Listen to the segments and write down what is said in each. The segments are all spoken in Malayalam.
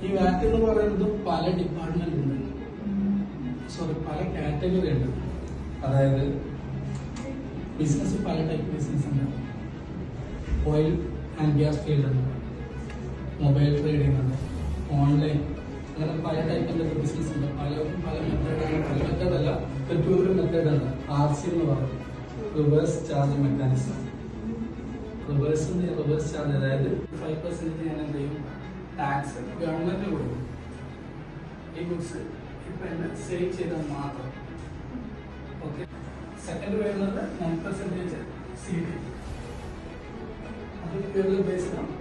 ഈ വാറ്റ് എന്ന് പറയുന്നത് പല ഡിപ്പാർട്ട്മെന്റ് ഉണ്ട്, സോറി പല കാറ്റഗറി ഉണ്ട്. അതായത് ബിസിനസ് പല ടൈപ്പ് ബിസിനസ് ഉണ്ട്. ഓയിൽ ആൻഡ് ഗ്യാസ് ഫീൽഡ് ഉണ്ട്, മൊബൈൽ ട്രേഡിംഗ് ഉണ്ട്, ഓൺലൈൻ, അങ്ങനെ പല ടൈപ്പിന്റെ ബിസിനസ് ഉണ്ട്. പലർക്കും പല മെത്തേഡാണ്. പല മെത്തേഡല്ല, പെട്രോളിയം മെത്തേഡ് ഉണ്ട്. RC എന്ന് പറയും, reverse charge mechanism. Reverse charge, അതായത് 5% ഞാൻ എന്ത് ചെയ്യും, ടാക്സ് ഗവൺമെന്റ് കൊടുക്കും. ഈ ഗുഡ്സ് ഇപ്പൊ എന്നെ സേവ് ചെയ്താൽ മാത്രം. ഓക്കെ. സെക്കൻഡ് വരുന്നത് 9% CD. അത് ബേസ്ഡ് ആണ്.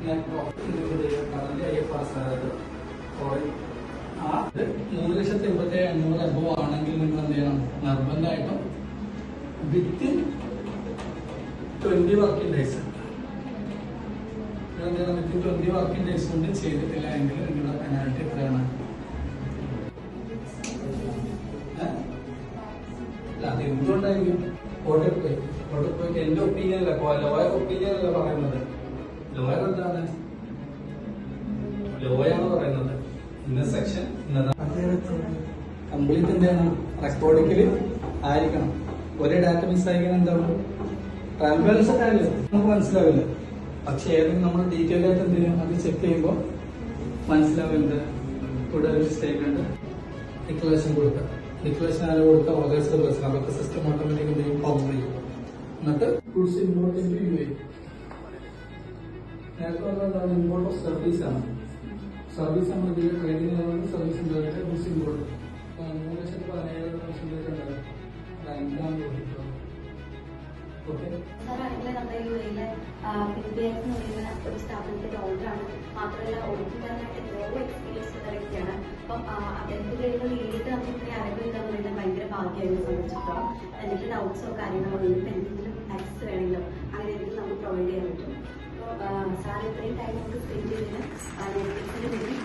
നെറ്റ് പ്രോഫിറ്റ് കറന്റ് IFRS, അതായത് 3,87,500 അബവ് ആണെങ്കിൽ നിങ്ങൾ എന്ത് ചെയ്യണം, നിർബന്ധമായിട്ടും within 20 working days within 20 working days കൊണ്ട് ചെയ്തിട്ടില്ല എങ്കിൽ നിങ്ങളുടെ പെനാൽറ്റി എത്രയാണ്? അത് എന്തുകൊണ്ടായിരിക്കും? കോടതി പോയിട്ട് എന്റെ ഒപ്പീനിയനല്ല, ലോയർ ഒപ്പീനിയനല്ല പറയുന്നത്. ലോയർ എന്താണ്? ലോയാണ് പറയുന്നത് ഇന്ന സെക്ഷൻ കംപ്ലീറ്റ് എന്താണ് റെക്കോർഡിക്കല് ആയിരിക്കണം. ഒരേ ഡാറ്റ മിസ് ആയിരിക്കണം. എന്താണ് ട്രാൻസ്പെറൻസി കാര്യമില്ല, നമുക്ക് മനസ്സിലാവില്ല. പക്ഷെ ഏതെങ്കിലും നമ്മൾ ഡീറ്റെയിൽ ആയിട്ട് എന്ത് ചെയ്യും, അത് ചെക്ക് ചെയ്യുമ്പോൾ മനസ്സിലാവുന്നത്. ഇവിടെ ഒരു സ്റ്റേറ്റ്മെന്റ് ഡിക്ലറേഷൻ കൊടുക്കുക. ഡിക്ലറേഷൻ ആരും കൊടുക്കുക, ഓതേഴ്സ് റിവേഴ്സ്, അതൊക്കെ സിസ്റ്റം ഓട്ടോമാറ്റിക് എന്ത് ചെയ്യും, പവർ ചെയ്യും. എന്നിട്ട് ഗുഡ്സ് ഇമ്പോർട്ട് ചെയ്ത് UAE. നേരത്തെ പറഞ്ഞാൽ ഇമ്പോർട്ട് ഓഫ് സർവീസ് ആണ്. സർവീസ് നമ്മൾ ഇതിൽ ട്രേഡിംഗ് സർവീസ് ഉണ്ടായിട്ട് ഗുഡ്സ് ഇമ്പോർട്ട് 3,17,000 ഒരു സ്ഥാപനത്തിന്റെ ഓർഡറാണ്. മാത്രമല്ല ഓടിക്കാനായിട്ട് എത്രയോ എക്സ്പീരിയൻസ് ഉള്ള വ്യക്തിയാണ്. അപ്പം അദ്ദേഹത്തിന്റെ നേരിട്ട് നമുക്കിങ്ങനെ അറിവില്ലെന്ന് പറയുന്നത് ഭയങ്കര ഭാഗ്യമായിരുന്നു സംബന്ധിച്ചിടത്തോളം. എന്തെങ്കിലും ഡൗട്ട്സോ കാര്യങ്ങളോ ഇപ്പം എന്തെങ്കിലും ആക്സസ് വേണമെങ്കിലോ അങ്ങനെ എന്തെങ്കിലും നമുക്ക് പ്രൊവൈഡ് ചെയ്യാൻ പറ്റും. അപ്പോൾ സാർ ഇത്രയും ടൈം നമുക്ക് സ്പെൻഡ് ചെയ്തതിന് നെറ്റ്ഫ്ലിക്സിന് വേണ്ടി